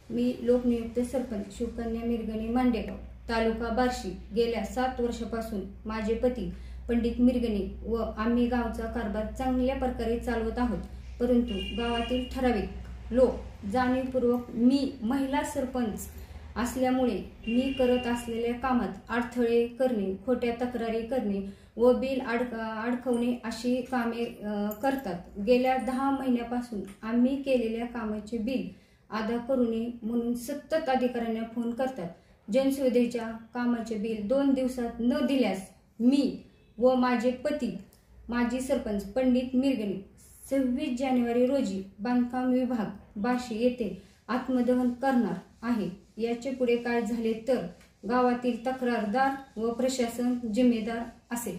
मी लोकनियुक्त सरपंच शिवकन्या मिरगणे मांडेगाव तालुका बार्शी गेल्या 7 वर्षापासून माझे पती पंडित मिरगणे व आम्ही गावचा कारभार चांगल्या प्रकारे चालवत आहोत। परंतु गावातील ठराविक लोक जाणीवपूर्वक मी महिला सरपंच असल्यामुळे मी करत असलेल्या कामात अडथळे करणे, खोट्या तक्रारी करणे व बिल अडकवणे अशी कामे करतात। गेल्या 10 महिन्यापासून आम्ही केलेल्या कामाचे बिल अदा करू नये म्हणून सतत अधिकाऱ्यांना फोन करतात। जनसुविधेच्या कामाचे बिल 2 दिवसात न दिल्यास मी व माझे पती माजी सरपंच पंडित मिरगणे 26 जानेवारी रोजी बांधकाम विभाग बार्शी येथे आत्मदहन करणार आहे। याचे पुढे काय झाले तर गावातील तक्रारदार व प्रशासन जिम्मेदार असेल।